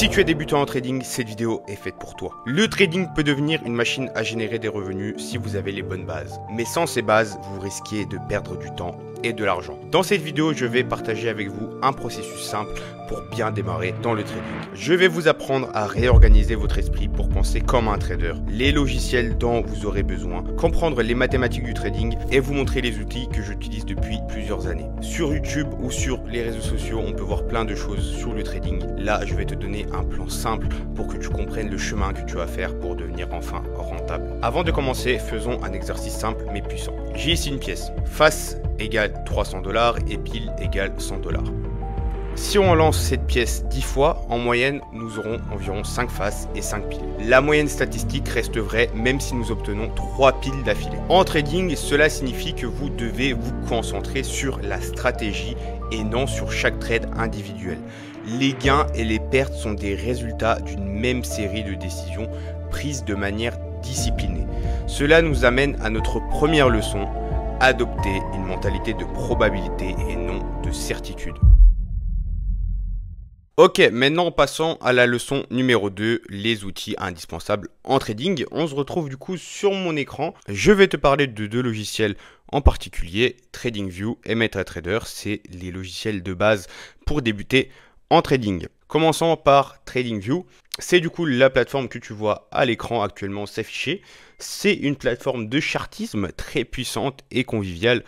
Si tu es débutant en trading, cette vidéo est faite pour toi. Le trading peut devenir une machine à générer des revenus si vous avez les bonnes bases. Mais sans ces bases, vous risquez de perdre du temps et de l'argent. Dans cette vidéo, je vais partager avec vous un processus simple pour bien démarrer dans le trading. Je vais vous apprendre à réorganiser votre esprit pour penser comme un trader, les logiciels dont vous aurez besoin, comprendre les mathématiques du trading et vous montrer les outils que j'utilise depuis plusieurs années. Sur YouTube ou sur les réseaux sociaux, on peut voir plein de choses sur le trading. Là, je vais te donner un plan simple pour que tu comprennes le chemin que tu vas faire pour devenir enfin rentable. Avant de commencer, faisons un exercice simple mais puissant. J'ai ici une pièce. Face égale 300 $ et pile égale 100 $. Si on lance cette pièce 10 fois, en moyenne, nous aurons environ 5 faces et 5 piles. La moyenne statistique reste vraie même si nous obtenons 3 piles d'affilée. En trading, cela signifie que vous devez vous concentrer sur la stratégie et non sur chaque trade individuel. Les gains et les pertes sont des résultats d'une même série de décisions prises de manière disciplinée. Cela nous amène à notre première leçon, adopter une mentalité de probabilité et non de certitude. Ok, maintenant passons à la leçon numéro 2, les outils indispensables en trading. On se retrouve du coup sur mon écran. Je vais te parler de deux logiciels en particulier, TradingView et MetaTrader. C'est les logiciels de base pour débuter en trading. Commençons par TradingView. C'est du coup la plateforme que tu vois à l'écran actuellement s'afficher. C'est une plateforme de chartisme très puissante et conviviale.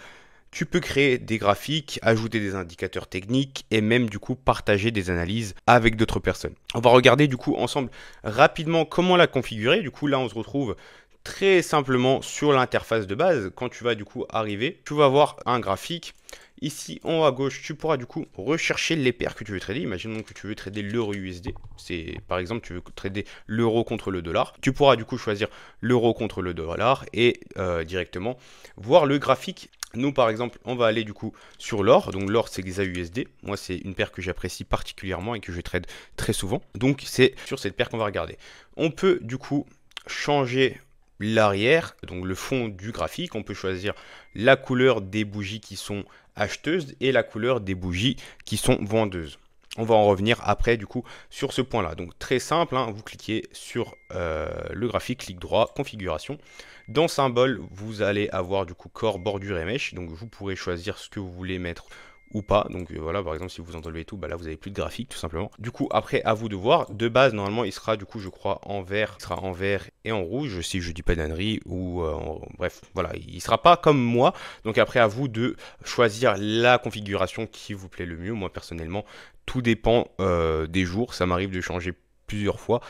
Tu peux créer des graphiques, ajouter des indicateurs techniques et même du coup partager des analyses avec d'autres personnes. On va regarder du coup ensemble rapidement comment la configurer. Du coup là on se retrouve très simplement sur l'interface de base. Quand tu vas du coup arriver, tu vas voir un graphique. Ici en haut à gauche, tu pourras du coup rechercher les paires que tu veux trader. Imaginons que tu veux trader l'euro USD. C'est par exemple, tu veux trader l'euro contre le dollar. Tu pourras du coup choisir l'euro contre le dollar et directement voir le graphique. Nous par exemple, on va aller du coup sur l'or. Donc l'or c'est XAUSD. Moi c'est une paire que j'apprécie particulièrement et que je trade très souvent. Donc c'est sur cette paire qu'on va regarder. On peut du coup changer l'arrière, donc le fond du graphique. On peut choisir la couleur des bougies qui sont acheteuses et la couleur des bougies qui sont vendeuses. On va en revenir après du coup sur ce point là. Donc très simple, hein, vous cliquez sur le graphique, clic droit, configuration. Dans symbole, vous allez avoir du coup corps, bordure et mèche. Donc vous pourrez choisir ce que vous voulez mettre ou pas. Donc voilà, par exemple si vous enlevez tout, bah là vous avez plus de graphique tout simplement. Du coup après à vous de voir. De base normalement il sera du coup je crois en vert, il sera en vert et en rouge si je dis pas d'ânerie ou bref voilà, il sera pas comme moi. Donc après à vous de choisir la configuration qui vous plaît le mieux. Moi personnellement tout dépend des jours, ça m'arrive de changer plusieurs fois.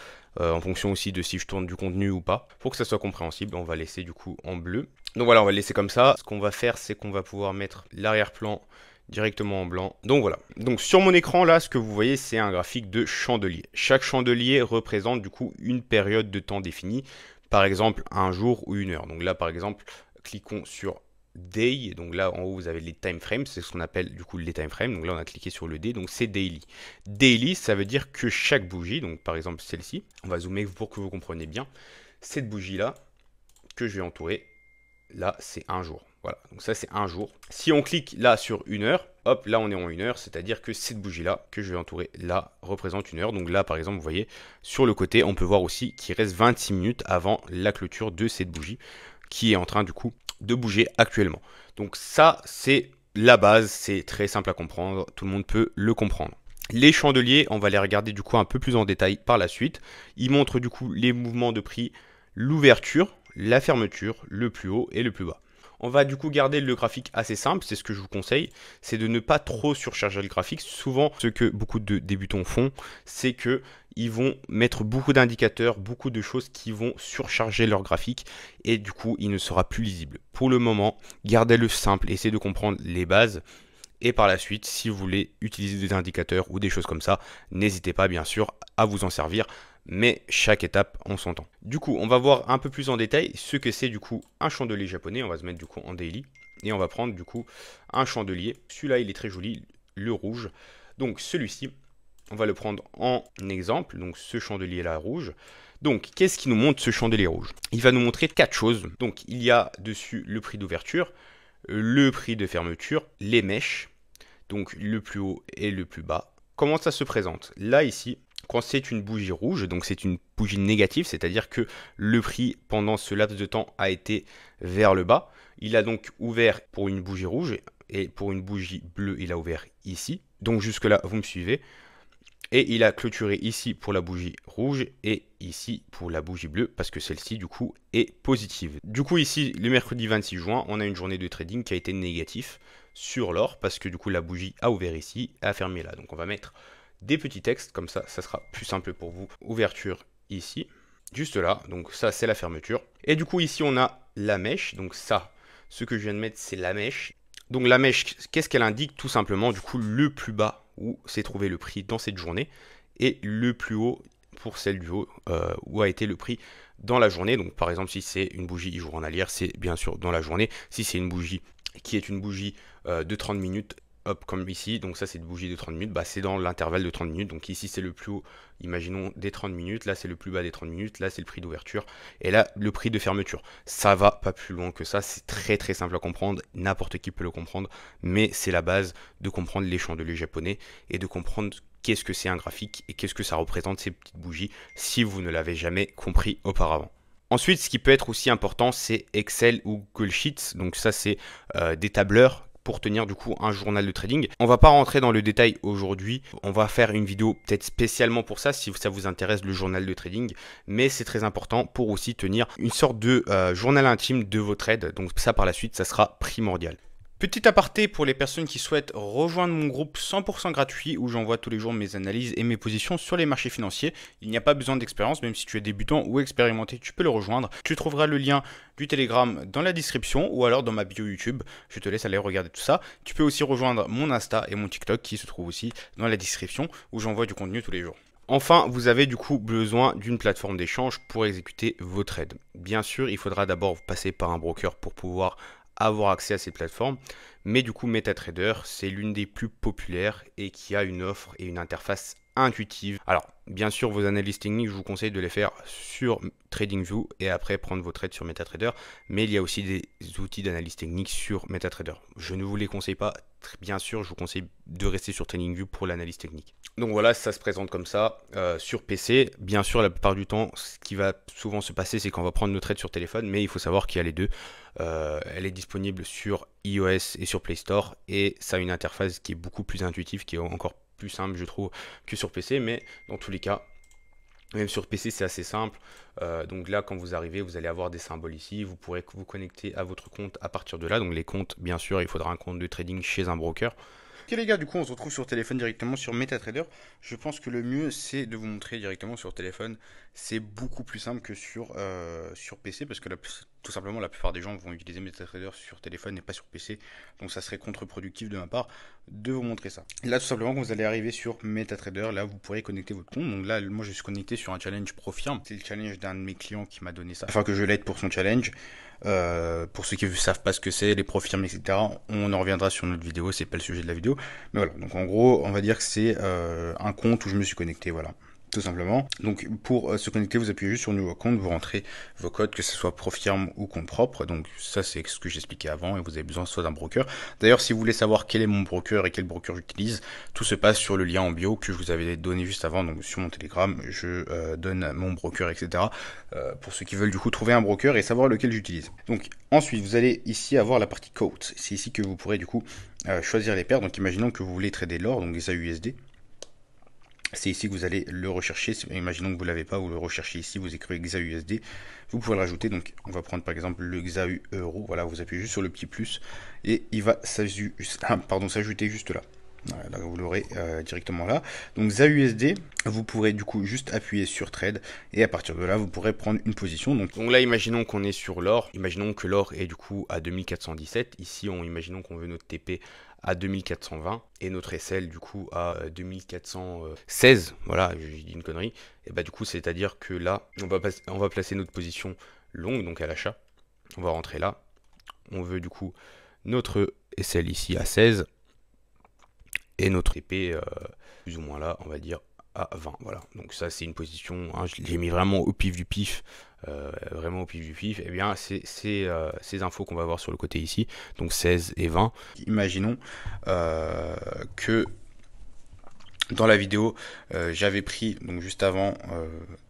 En fonction aussi de si je tourne du contenu ou pas. Pour que ça soit compréhensible, on va laisser du coup en bleu. Donc voilà, on va le laisser comme ça. Ce qu'on va faire, c'est qu'on va pouvoir mettre l'arrière-plan directement en blanc. Donc voilà. Donc sur mon écran là, ce que vous voyez, c'est un graphique de chandelier. Chaque chandelier représente du coup une période de temps définie. Par exemple, un jour ou une heure. Donc là, par exemple, cliquons sur Day, donc là en haut vous avez les time frames, c'est ce qu'on appelle du coup les time frames. Donc là on a cliqué sur le D, donc c'est daily. Daily, ça veut dire que chaque bougie, donc par exemple celle-ci, on va zoomer pour que vous compreniez bien, cette bougie là que je vais entourer, là c'est un jour. Voilà, donc ça c'est un jour. Si on clique là sur une heure, hop, là on est en une heure, c'est-à-dire que cette bougie là que je vais entourer là représente une heure. Donc là par exemple vous voyez sur le côté on peut voir aussi qu'il reste 26 minutes avant la clôture de cette bougie qui est en train du coup de bouger actuellement. Donc ça c'est la base, c'est très simple à comprendre, tout le monde peut le comprendre. Les chandeliers, on va les regarder du coup un peu plus en détail par la suite. Ils montrent du coup les mouvements de prix, l'ouverture, la fermeture, le plus haut et le plus bas. On va du coup garder le graphique assez simple, c'est ce que je vous conseille, c'est de ne pas trop surcharger le graphique. Souvent, ce que beaucoup de débutants font, c'est que ils vont mettre beaucoup d'indicateurs, beaucoup de choses qui vont surcharger leur graphique et du coup, il ne sera plus lisible. Pour le moment, gardez-le simple, essayez de comprendre les bases. Et par la suite, si vous voulez utiliser des indicateurs ou des choses comme ça, n'hésitez pas bien sûr à vous en servir. Mais chaque étape en son temps. Du coup, on va voir un peu plus en détail ce que c'est du coup un chandelier japonais. On va se mettre du coup en daily. Et on va prendre du coup un chandelier. Celui-là, il est très joli, le rouge. Donc celui-ci, on va le prendre en exemple. Donc ce chandelier-là rouge. Donc, qu'est-ce qui nous montre ce chandelier rouge? Il va nous montrer 4 choses. Donc, il y a dessus le prix d'ouverture, le prix de fermeture, les mèches, donc le plus haut et le plus bas. Comment ça se présente? Là, ici, Quand c'est une bougie rouge, donc c'est une bougie négative, c'est-à-dire que le prix pendant ce laps de temps a été vers le bas. Il a donc ouvert pour une bougie rouge et pour une bougie bleue, il a ouvert ici. Donc jusque-là, vous me suivez. Et il a clôturé ici pour la bougie rouge et ici pour la bougie bleue parce que celle-ci du coup est positive. Du coup ici, le mercredi 26 juin, on a une journée de trading qui a été négatif sur l'or parce que du coup la bougie a ouvert ici et a fermé là. Donc on va mettre des petits textes comme ça sera plus simple pour vous. Ouverture ici, juste là, donc ça c'est la fermeture. Et du coup ici on a la mèche, donc ça, ce que je viens de mettre c'est la mèche. Donc la mèche, qu'est-ce qu'elle indique? Tout simplement du coup le plus bas où s'est trouvé le prix dans cette journée et le plus haut pour celle du haut où a été le prix dans la journée. Donc par exemple si c'est une bougie journalière, c'est bien sûr dans la journée. Si c'est une bougie qui est une bougie de 30 minutes, hop, comme ici, donc ça c'est une bougie de 30 minutes, bah, c'est dans l'intervalle de 30 minutes, donc ici c'est le plus haut, imaginons des 30 minutes, là c'est le plus bas des 30 minutes, là c'est le prix d'ouverture, et là le prix de fermeture. Ça va pas plus loin que ça, c'est très très simple à comprendre, n'importe qui peut le comprendre, mais c'est la base de comprendre les chandeliers japonais et de comprendre qu'est-ce que c'est un graphique et qu'est-ce que ça représente ces petites bougies si vous ne l'avez jamais compris auparavant. Ensuite, ce qui peut être aussi important, c'est Excel ou Google Sheets, donc ça c'est des tableurs pour tenir du coup un journal de trading. On va pas rentrer dans le détail aujourd'hui, on va faire une vidéo peut-être spécialement pour ça si ça vous intéresse le journal de trading, mais c'est très important pour aussi tenir une sorte de journal intime de vos trades, donc ça par la suite ça sera primordial. Petit aparté pour les personnes qui souhaitent rejoindre mon groupe 100% gratuit où j'envoie tous les jours mes analyses et mes positions sur les marchés financiers. Il n'y a pas besoin d'expérience, même si tu es débutant ou expérimenté, tu peux le rejoindre. Tu trouveras le lien du Telegram dans la description ou alors dans ma bio YouTube. Je te laisse aller regarder tout ça. Tu peux aussi rejoindre mon Insta et mon TikTok qui se trouvent aussi dans la description où j'envoie du contenu tous les jours. Enfin, vous avez du coup besoin d'une plateforme d'échange pour exécuter vos trades. Bien sûr, il faudra d'abord passer par un broker pour pouvoir avoir accès à ces plateformes, mais du coup MetaTrader c'est l'une des plus populaires et qui a une offre et une interface intuitive. Alors bien sûr vos analyses techniques je vous conseille de les faire sur TradingView et après prendre vos trades sur MetaTrader, mais il y a aussi des outils d'analyse technique sur MetaTrader. Je ne vous les conseille pas, bien sûr je vous conseille de rester sur TradingView pour l'analyse technique. Donc voilà, ça se présente comme ça sur PC. Bien sûr la plupart du temps ce qui va souvent se passer c'est qu'on va prendre nos trades sur téléphone, mais il faut savoir qu'il y a les deux. Elle est disponible sur iOS et sur Play Store et ça a une interface qui est beaucoup plus intuitive, qui est encore plus simple je trouve que sur PC, mais dans tous les cas même sur PC c'est assez simple. Donc là quand vous arrivez vous allez avoir des symboles ici, vous pourrez vous connecter à votre compte à partir de là. Donc les comptes bien sûr il faudra un compte de trading chez un broker. Ok les gars, du coup on se retrouve sur téléphone directement sur MetaTrader. Je pense que le mieux c'est de vous montrer directement sur téléphone. C'est beaucoup plus simple que sur PC parce que tout simplement la plupart des gens vont utiliser MetaTrader sur téléphone et pas sur PC. Donc ça serait contre-productif de ma part de vous montrer ça. Là tout simplement quand vous allez arriver sur MetaTrader, là vous pourrez connecter votre compte. Donc là moi je suis connecté sur un challenge Profirm. C'est le challenge d'un de mes clients qui m'a donné ça afin que je l'aide pour son challenge. Pour ceux qui ne savent pas ce que c'est, les profirmes, etc., on en reviendra sur notre vidéo, c'est pas le sujet de la vidéo. Mais voilà, donc en gros, on va dire que c'est un compte où je me suis connecté, voilà. Tout simplement. Donc pour se connecter, vous appuyez juste sur nouveau compte, vous rentrez vos codes, que ce soit Profirm ou compte propre. Donc ça c'est ce que j'expliquais avant et vous avez besoin soit d'un broker. D'ailleurs si vous voulez savoir quel est mon broker et quel broker j'utilise, tout se passe sur le lien en bio que je vous avais donné juste avant. Donc sur mon Telegram, je donne mon broker, etc. Pour ceux qui veulent du coup trouver un broker et savoir lequel j'utilise. Donc ensuite vous allez ici avoir la partie quotes. C'est ici que vous pourrez du coup choisir les paires. Donc imaginons que vous voulez trader l'or, donc des AUSD. C'est ici que vous allez le rechercher. Imaginons que vous ne l'avez pas, vous le recherchez ici, vous écrivez XAUSD, vous pouvez le rajouter. Donc on va prendre par exemple le XAU euro. Voilà, vous appuyez juste sur le petit plus et il va s'ajouter juste là. Voilà, là vous l'aurez directement là. Donc XAUSD, vous pourrez du coup juste appuyer sur trade et à partir de là vous pourrez prendre une position. Donc là imaginons qu'on est sur l'or, imaginons que l'or est du coup à 2417. Ici imaginons qu'on veut notre TP à 2420 et notre SL du coup à 2416. Voilà, j'ai dit une connerie. Et bah du coup c'est à dire que là on va placer notre position longue, donc à l'achat. On va rentrer là. On veut du coup notre SL ici à 16 et notre épée plus ou moins là, on va dire à 20. Voilà, donc ça c'est une position, hein, j'ai mis vraiment au pif du pif, vraiment au pif du pif. Et bien c'est ces infos qu'on va voir sur le côté ici, donc 16 et 20. Imaginons que Dans la vidéo, j'avais pris donc juste avant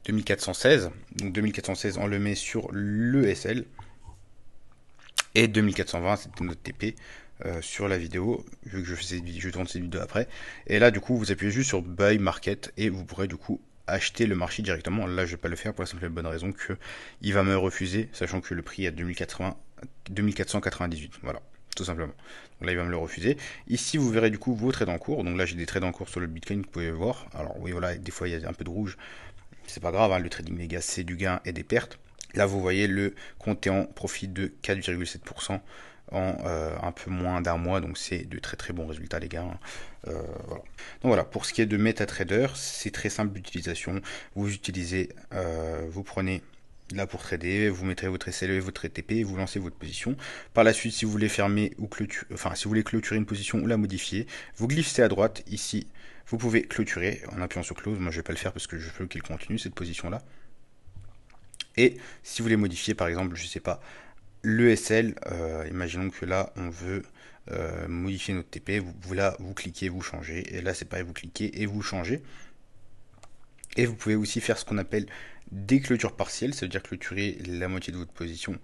2416. Donc 2416, on le met sur le SL. Et 2420, c'était notre TP sur la vidéo, vu que je tourne cette vidéo après. Et là, du coup, vous appuyez juste sur Buy Market et vous pourrez du coup acheter le marché directement. Là, je vais pas le faire pour la simple et bonne raison que il va me refuser, sachant que le prix est à 2498. Voilà, tout simplement. Donc là, il va me le refuser. Ici, vous verrez du coup vos trades en cours. Donc là, j'ai des trades en cours sur le Bitcoin, vous pouvez voir. Alors oui, voilà, des fois, il y a un peu de rouge. C'est pas grave, hein, le trading les gars, c'est du gain et des pertes. Là, vous voyez le compte est en profit de 4,7% en un peu moins d'un mois, donc c'est de très très bons résultats les gars. Voilà. Donc voilà, pour ce qui est de MetaTrader, c'est très simple d'utilisation. Vous prenez là pour trader, vous mettrez votre SLE et votre TP, vous lancez votre position. Par la suite, si vous voulez fermer ou clôturer, enfin si vous voulez clôturer une position ou la modifier, vous glissez à droite ici. Vous pouvez clôturer en appuyant sur close. Moi, je vais pas le faire parce que je veux qu'il continue cette position là. Et si vous voulez modifier, par exemple, je sais pas, l'ESL, imaginons que là, on veut modifier notre TP, vous cliquez, vous changez, et là, c'est pareil, vous cliquez et vous changez. Et vous pouvez aussi faire ce qu'on appelle des clôtures partielles, ça veut dire clôturer la moitié de votre position.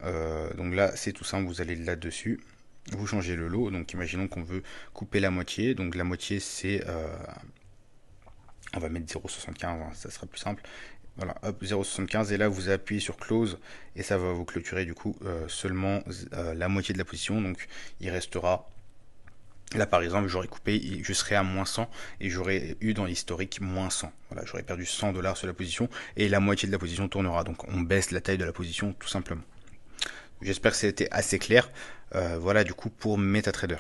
Donc là, c'est tout simple, vous allez là-dessus, vous changez le lot, donc imaginons qu'on veut couper la moitié, donc la moitié, c'est... on va mettre 0,75, hein, ça sera plus simple. Voilà, hop, 0,75 et là vous appuyez sur close et ça va vous clôturer du coup seulement la moitié de la position. Donc il restera, là par exemple j'aurais coupé, je serais à moins 100 et j'aurais eu dans l'historique moins 100. Voilà, j'aurais perdu 100 $ sur la position et la moitié de la position tournera. Donc on baisse la taille de la position tout simplement. J'espère que c'était assez clair. Voilà du coup pour MetaTrader.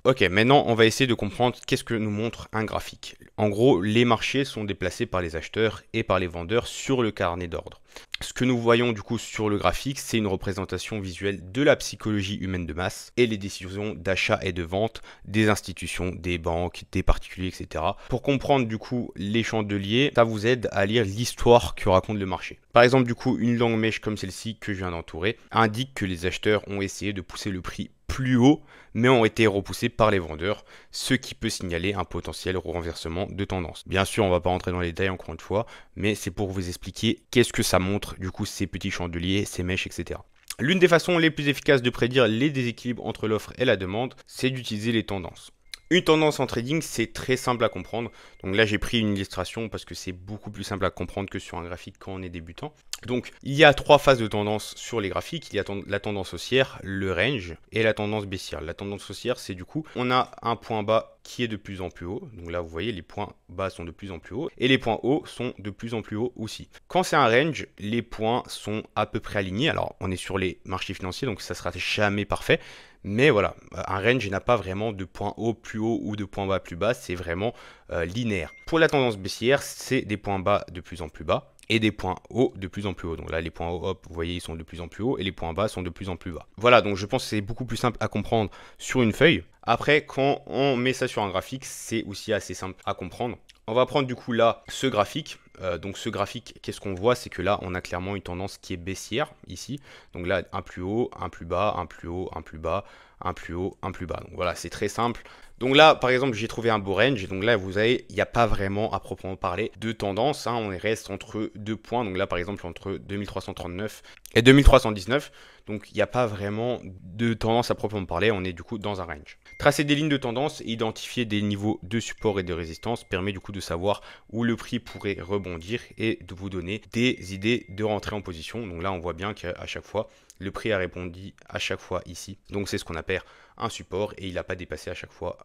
Ok, maintenant on va essayer de comprendre qu'est-ce que nous montre un graphique. En gros, les marchés sont déplacés par les acheteurs et par les vendeurs sur le carnet d'ordre. Ce que nous voyons du coup sur le graphique, c'est une représentation visuelle de la psychologie humaine de masse et les décisions d'achat et de vente des institutions, des banques, des particuliers, etc. Pour comprendre du coup les chandeliers, ça vous aide à lire l'histoire que raconte le marché. Par exemple, du coup, une longue mèche comme celle-ci que je viens d'entourer indique que les acheteurs ont essayé de pousser le prix plus haut, mais ont été repoussés par les vendeurs, ce qui peut signaler un potentiel renversement de tendance. Bien sûr, on ne va pas rentrer dans les détails encore une fois, mais c'est pour vous expliquer qu'est-ce que ça montre, du coup, ces petits chandeliers, ces mèches, etc. L'une des façons les plus efficaces de prédire les déséquilibres entre l'offre et la demande, c'est d'utiliser les tendances. Une tendance en trading, c'est très simple à comprendre. Donc là, j'ai pris une illustration parce que c'est beaucoup plus simple à comprendre que sur un graphique quand on est débutant. Donc, il y a 3 phases de tendance sur les graphiques. Il y a la tendance haussière, le range et la tendance baissière. La tendance haussière, c'est du coup, on a un point bas qui est de plus en plus haut. Donc là, vous voyez, les points bas sont de plus en plus hauts et les points hauts sont de plus en plus hauts aussi. Quand c'est un range, les points sont à peu près alignés. Alors, on est sur les marchés financiers, donc ça sera jamais parfait. Mais voilà, un range n'a pas vraiment de point haut plus haut ou de point bas plus bas, c'est vraiment linéaire. Pour la tendance baissière, c'est des points bas de plus en plus bas et des points hauts de plus en plus hauts. Donc là, les points hauts, hop, vous voyez, ils sont de plus en plus hauts et les points bas sont de plus en plus bas. Voilà, donc je pense que c'est beaucoup plus simple à comprendre sur une feuille. Après, quand on met ça sur un graphique, c'est aussi assez simple à comprendre. On va prendre du coup là ce graphique. Donc ce graphique, qu'est-ce qu'on voit? C'est que là, on a clairement une tendance qui est baissière ici. Donc là, un plus haut, un plus bas, un plus haut, un plus bas, un plus haut, un plus bas. Donc voilà, c'est très simple. Donc là, par exemple, j'ai trouvé un beau range. Donc là, vous avez, il n'y a pas vraiment à proprement parler de tendance. Hein. On reste entre 2 points. Donc là, par exemple, entre 2339 et 2319. Donc il n'y a pas vraiment de tendance à proprement parler. On est du coup dans un range. Tracer des lignes de tendance et identifier des niveaux de support et de résistance permet du coup de savoir où le prix pourrait rebondir et de vous donner des idées de rentrer en position. Donc là, on voit bien qu'à chaque fois, le prix a répondu à chaque fois ici. Donc c'est ce qu'on appelle un support et il n'a pas dépassé à chaque fois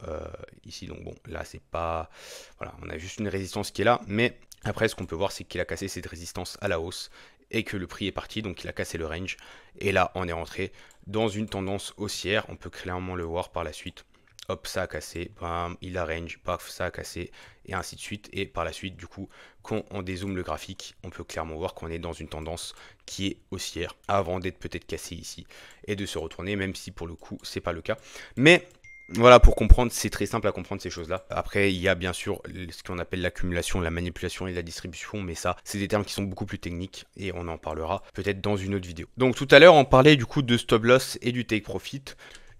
ici. Donc bon, là c'est pas... Voilà, on a juste une résistance qui est là. Mais après, ce qu'on peut voir, c'est qu'il a cassé cette résistance à la hausse et que le prix est parti. Donc il a cassé le range. Et là, on est rentré dans une tendance haussière. On peut clairement le voir par la suite. Hop, ça a cassé, bam, il a range, paf, ça a cassé, et ainsi de suite. Et par la suite, du coup, quand on dézoome le graphique, on peut clairement voir qu'on est dans une tendance qui est haussière, avant d'être peut-être cassé ici, et de se retourner, même si pour le coup, c'est pas le cas. Mais voilà, pour comprendre, c'est très simple à comprendre ces choses-là. Après, il y a bien sûr ce qu'on appelle l'accumulation, la manipulation et la distribution, mais ça, c'est des termes qui sont beaucoup plus techniques, et on en parlera peut-être dans une autre vidéo. Donc tout à l'heure, on parlait du coup de stop loss et du take profit.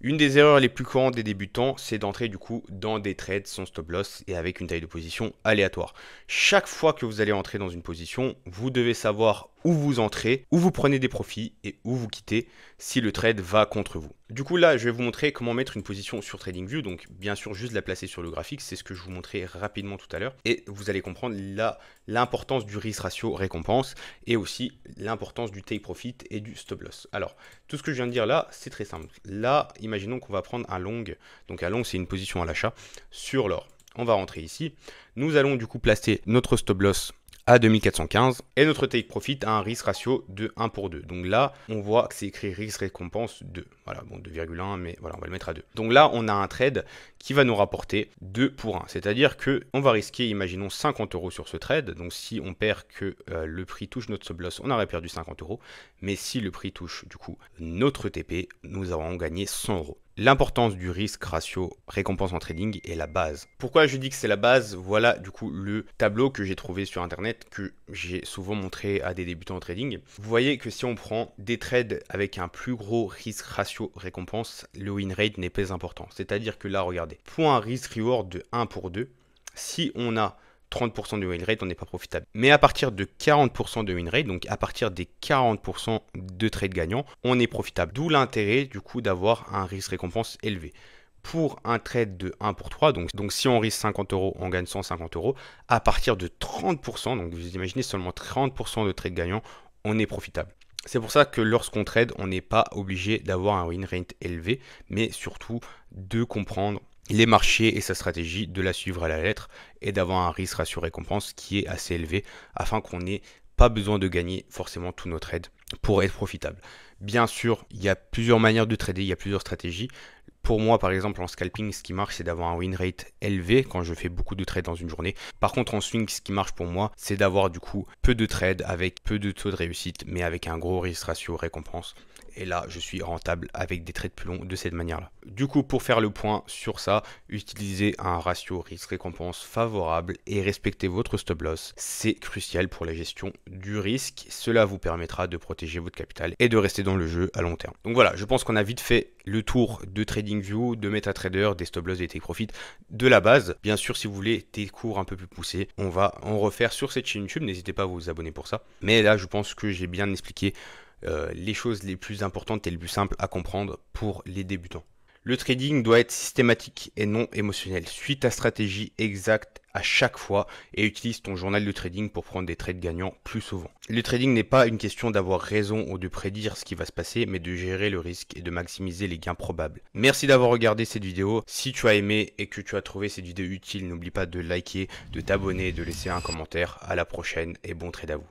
Une des erreurs les plus courantes des débutants, c'est d'entrer du coup dans des trades sans stop loss et avec une taille de position aléatoire. Chaque fois que vous allez entrer dans une position, vous devez savoir où vous entrez, où vous prenez des profits et où vous quittez si le trade va contre vous. Du coup là, je vais vous montrer comment mettre une position sur TradingView. Donc bien sûr, juste la placer sur le graphique, c'est ce que je vous montrais rapidement tout à l'heure. Et vous allez comprendre là l'importance du risk ratio récompense et aussi l'importance du take profit et du stop loss. Alors, tout ce que je viens de dire là, c'est très simple. Là, imaginons qu'on va prendre un long. Donc un long, c'est une position à l'achat sur l'or. On va rentrer ici. Nous allons du coup placer notre stop loss à 2415 et notre take profit a un risk ratio de 1 pour 2. Donc là, on voit que c'est écrit risque récompense 2. Voilà, bon 2,1, mais voilà, on va le mettre à 2. Donc là, on a un trade qui va nous rapporter 2 pour 1. C'est-à-dire que on va risquer, imaginons 50 € sur ce trade. Donc si on perd que le prix touche notre stop loss, on aurait perdu 50 €. Mais si le prix touche du coup notre TP, nous aurons gagné 100 €. L'importance du risque ratio récompense en trading est la base. Pourquoi je dis que c'est la base? Voilà du coup le tableau que j'ai trouvé sur internet, que j'ai souvent montré à des débutants en trading. Vous voyez que si on prend des trades avec un plus gros risque ratio récompense, le win rate n'est pas important. C'est-à-dire que là, regardez, pour un risk reward de 1 pour 2, si on a 30% de win rate, on n'est pas profitable. Mais à partir de 40% de win rate, donc à partir des 40% de trades gagnants, on est profitable. D'où l'intérêt du coup d'avoir un risque récompense élevé. Pour un trade de 1 pour 3, donc si on risque 50 €, on gagne 150 €. À partir de 30%, donc vous imaginez seulement 30% de trades gagnants, on est profitable. C'est pour ça que lorsqu'on trade, on n'est pas obligé d'avoir un win rate élevé, mais surtout de comprendre les marchés et sa stratégie, de la suivre à la lettre et d'avoir un risque ratio récompense qui est assez élevé afin qu'on n'ait pas besoin de gagner forcément tous nos trades pour être profitable. Bien sûr, il y a plusieurs manières de trader, il y a plusieurs stratégies. Pour moi, par exemple, en scalping, ce qui marche, c'est d'avoir un win rate élevé quand je fais beaucoup de trades dans une journée. Par contre, en swing, ce qui marche pour moi, c'est d'avoir du coup peu de trades avec peu de taux de réussite, mais avec un gros risque ratio récompense. Et là, je suis rentable avec des trades plus longs de cette manière-là. Du coup, pour faire le point sur ça, utilisez un ratio risque-récompense favorable et respectez votre stop loss. C'est crucial pour la gestion du risque. Cela vous permettra de protéger votre capital et de rester dans le jeu à long terme. Donc voilà, je pense qu'on a vite fait le tour de TradingView, de MetaTrader, des stop loss et des take profit de la base. Bien sûr, si vous voulez des cours un peu plus poussés, on va en refaire sur cette chaîne YouTube. N'hésitez pas à vous abonner pour ça. Mais là, je pense que j'ai bien expliqué les choses les plus importantes et les plus simples à comprendre pour les débutants. Le trading doit être systématique et non émotionnel. Suis ta stratégie exacte à chaque fois et utilise ton journal de trading pour prendre des trades gagnants plus souvent. Le trading n'est pas une question d'avoir raison ou de prédire ce qui va se passer, mais de gérer le risque et de maximiser les gains probables. Merci d'avoir regardé cette vidéo. Si tu as aimé et que tu as trouvé cette vidéo utile, n'oublie pas de liker, de t'abonner et de laisser un commentaire. À la prochaine et bon trade à vous.